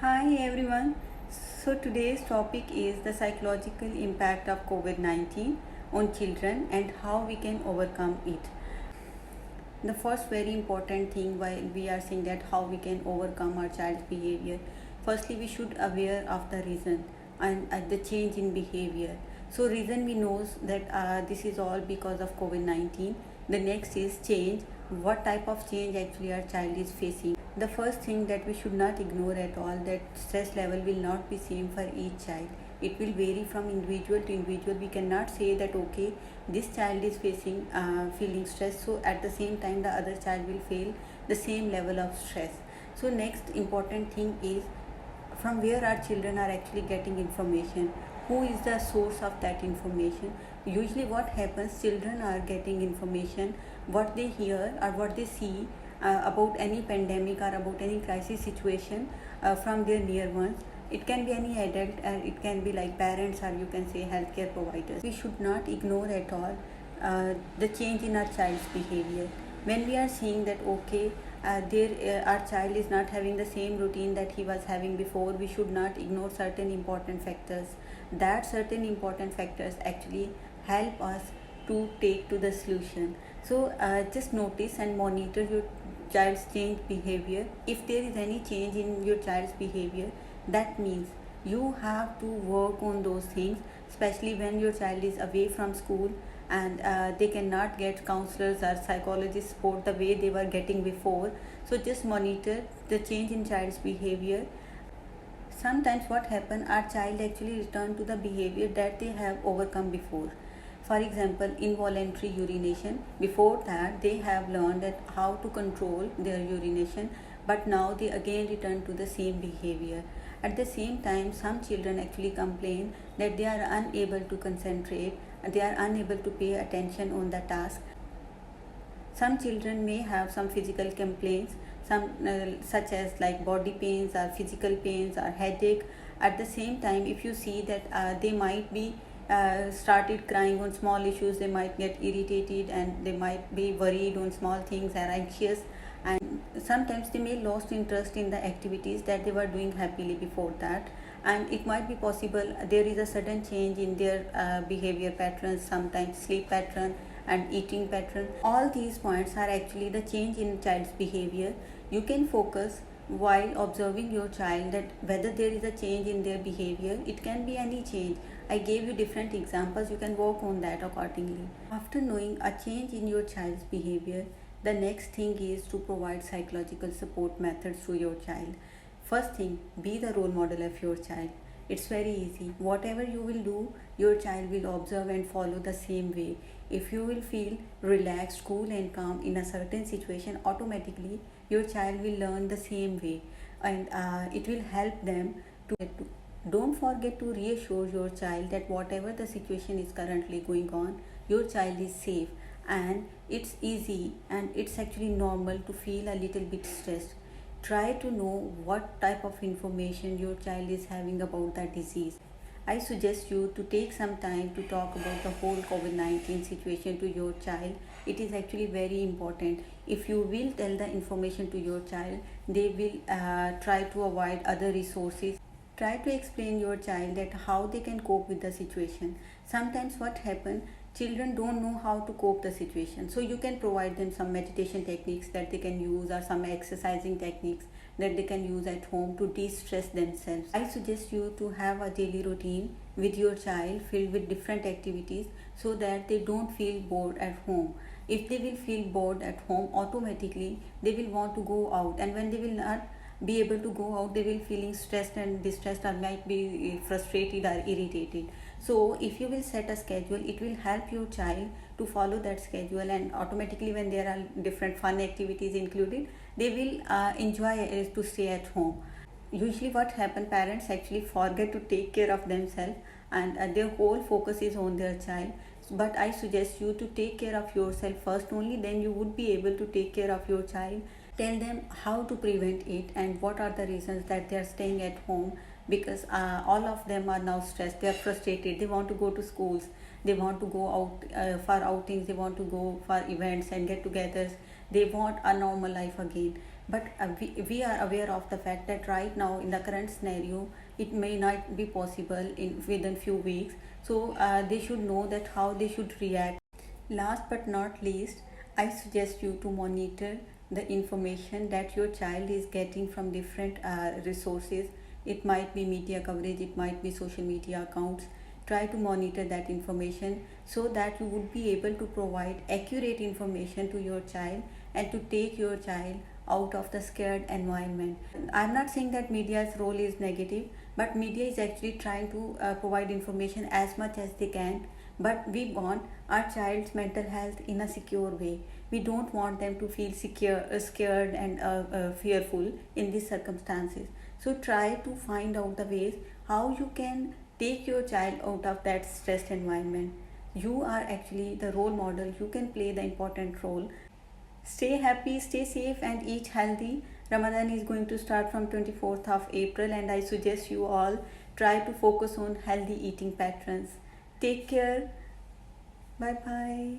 Hi everyone. So today's topic is the psychological impact of COVID-19 on children and how we can overcome it. The first very important thing while we are saying that how we can overcome our child's behavior, firstly we should aware of the reason and the change in behavior. So reason we knows that this is all because of COVID-19. The next is change. What type of change actually our child is facing? The first thing that we should not ignore at all, that stress level will not be same for each child. It will vary from individual to individual. We cannot say that okay, this child is facing feeling stress, so at the same time the other child will feel the same level of stress. So next important thing is from where our children are actually getting information, who is the source of that information. Usually what happens, children are getting information, what they hear or what they see about any pandemic or about any crisis situation from their near ones. It can be any adult and it can be like parents or you can say healthcare providers. We should not ignore at all the change in our child's behavior. When we are seeing that okay, our child is not having the same routine that he was having before, we should not ignore certain important factors. That certain important factors actually help us to take to the solution. So just notice and monitor your child's change behavior. If there is any change in your child's behavior, that means you have to work on those things, especially when your child is away from school and they cannot get counselors or psychologist support the way they were getting before. So just monitor the change in child's behavior. Sometimes what happen, our child actually return to the behavior that they have overcome before. For example, involuntary urination. Before that, they have learned that how to control their urination, but now they again return to the same behavior. At the same time, some children actually complain that they are unable to concentrate, they are unable to pay attention on the task. Some children may have some physical complaints, some such as like body pains or physical pains or headache. At the same time, if you see that they might be started crying on small issues, they might get irritated and they might be worried on small things, are anxious, and sometimes they may lost interest in the activities that they were doing happily before that. And it might be possible there is a sudden change in their behavior patterns, sometimes sleep pattern and eating pattern. All these points are actually the change in child's behavior. You can focus while observing your child that whether there is a change in their behavior. It can be any change. I gave you different examples, you can work on that accordingly. After knowing a change in your child's behavior, the next thing is to provide psychological support methods to your child. First thing, be the role model of your child. It's very easy. Whatever you will do, your child will observe and follow the same way. If you will feel relaxed, cool, and calm in a certain situation, automatically your child will learn the same way, and it will help them to. Don't forget to reassure your child that whatever the situation is currently going on, your child is safe and it's easy and it's actually normal to feel a little bit stressed. Try to know what type of information your child is having about the disease. I suggest you to take some time to talk about the whole COVID-19 situation to your child. It is actually very important. If you will tell the information to your child, they will try to avoid other resources. Try to explain your child that how they can cope with the situation. Sometimes what happens, children don't know how to cope the situation, so you can provide them some meditation techniques that they can use or some exercising techniques that they can use at home to de-stress themselves. I suggest you to have a daily routine with your child filled with different activities so that they don't feel bored at home. If they will feel bored at home, automatically they will want to go out, and when they will not be able to go out, they will feeling stressed and distressed or might be frustrated or irritated. So if you will set a schedule, it will help your child to follow that schedule, and automatically when there are different fun activities included, they will enjoy to stay at home. Usually what happen, parents actually forget to take care of themselves and their whole focus is on their child. But I suggest you to take care of yourself first, only then you would be able to take care of your child. Tell them how to prevent it and what are the reasons that they are staying at home, because all of them are now stressed, they are frustrated, they want to go to schools, they want to go out for outings, they want to go for events and get togethers, they want a normal life again. but we are aware of the fact that right now in the current scenario it may not be possible in within few weeks. So they should know that how they should react. Last but not least, I suggest you to monitor the information that your child is getting from different resources. It might be media coverage, it might be social media accounts. Try to monitor that information so that you would be able to provide accurate information to your child and to take your child out of the scared environment. I'm not saying that media's role is negative, but media is actually trying to provide information as much as they can, but we want our child's mental health in a secure way. We don't want them to feel secure, scared and fearful in these circumstances. So try to find out the ways how you can take your child out of that stressed environment. You are actually the role model. You can play the important role. Stay happy, stay safe and eat healthy. Ramadan is going to start from 24th of April and I suggest you all try to focus on healthy eating patterns. Take care. Bye bye.